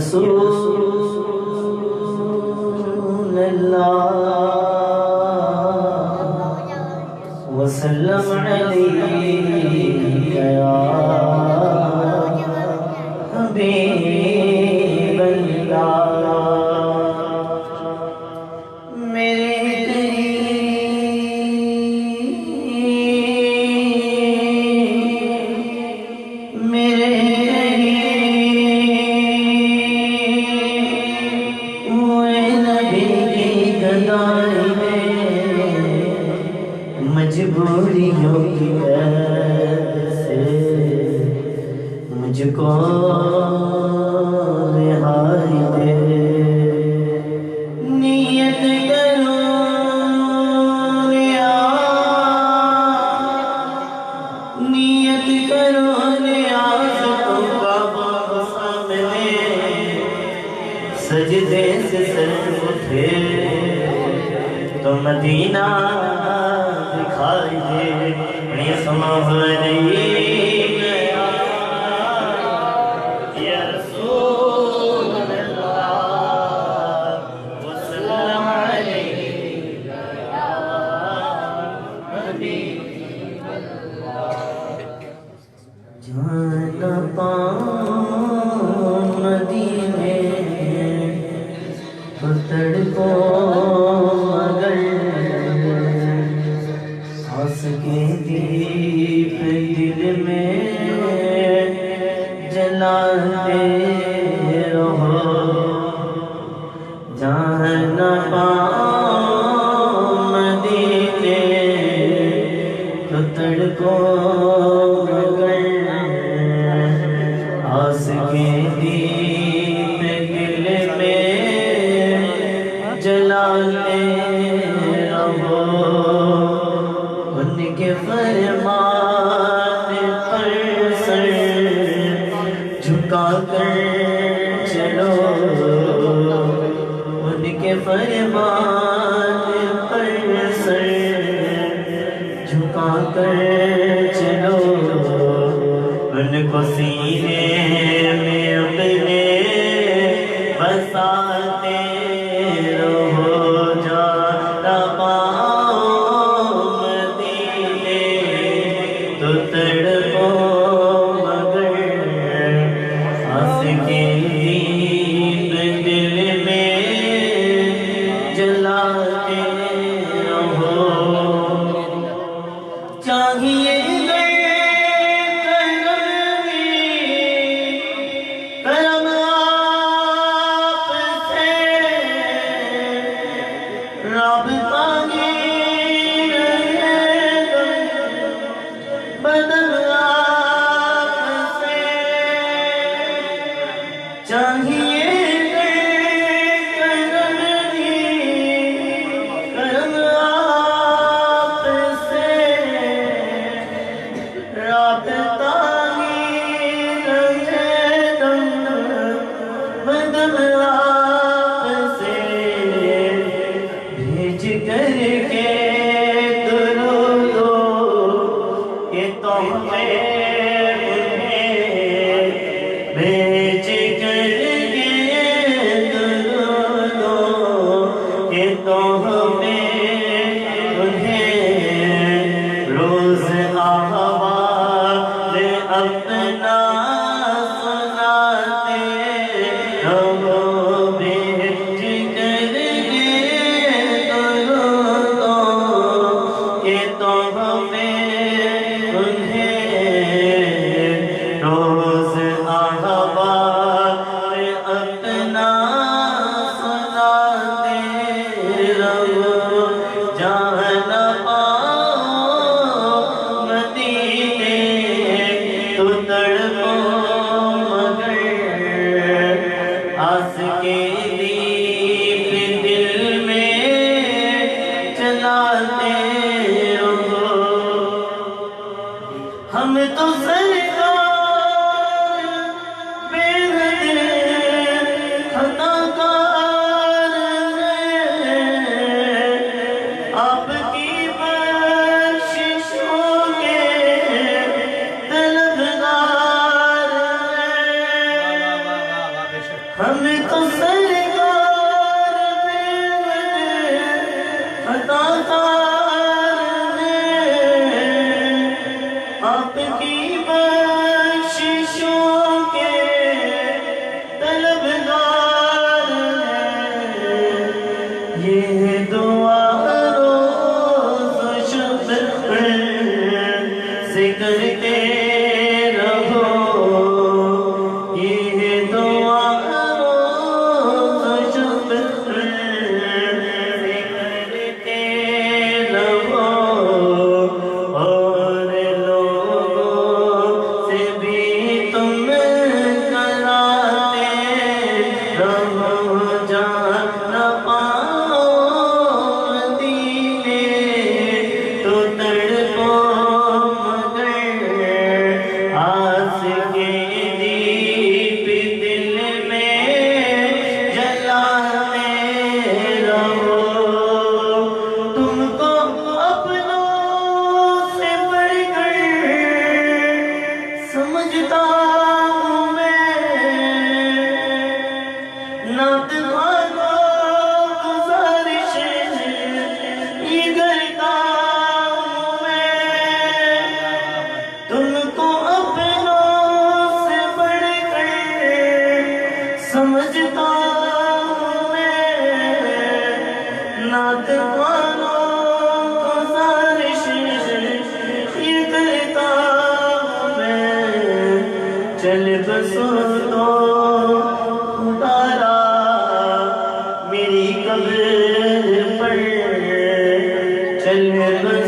رسول اللہ وسلم علیک یا حبیب اللہ میرے مجبوریوں کی قید سے مجھ کو رہائی دے نیت کرو نیت کرو نیاز کا سامنے سجدے سے سر اٹھے تو مدینہ دکھائی دے بڑی سماح علیک یا رسول اللہ وسلم علیک یا حبیب اللہ جانا پاؤں مدینے تو تڑپو کے دیپ دل میں جلاتے رہو جہاں نہ پاؤں مدینے تو تڑپو مگر آس کے دیپ دل میں جلاتے رہو ان کے فرمان پر سر جھکا کر چلو ان کے فرمان پر سر جھکا کر چلو ان کو سینے میں اپنے بساتے رہو جانا تو تڑپو مگر آس کے دیپ دل میں جلاتے رہو چاہیے کرم آپ سے رابطہ بدل آپ سے چاہیے کرم آپ سے رابطہ بدل آپ سے بھیج کر کے بھیج کر کے درودوں کے تحفے انہیں روز احوال اپنا سناتے رہو بھیج کر کے درودوں کے تحفے روز احوال اپنا سناتے رہو جہاں نہ پاؤں مدینے تو تڑپو مگر آس کے دیپ دل میں جلاتے رہو ہم تو آپ کی بخششوں کے طلبگار ہیں ہم تو سرکار عطا کار ہیں، آپ کی بخششوں کے طلبگار ہیں، یہ دعا روز و شب سے کرتے رہو، یہ دعا روز و شب سے کرتے رہو، اور لوگوں سے بھی تم کراتے رہو، جانا پاؤ مدینے تو تڑپو مگر، آس کے دیپ دل میں جلاتے رہو، تم کو اپنوں سے بڑھ کر سمجھتا ہوں میں، نعت خوانوں گزارش یہ کرتا ہوں میں، تم کو اپنوں سے بڑھ کر سمجھتا ہوں میں، نعت خوانوں گزارش یہ کرتا ہوں میں، چل بسو تو اتارا میری قبر پر، چل بسو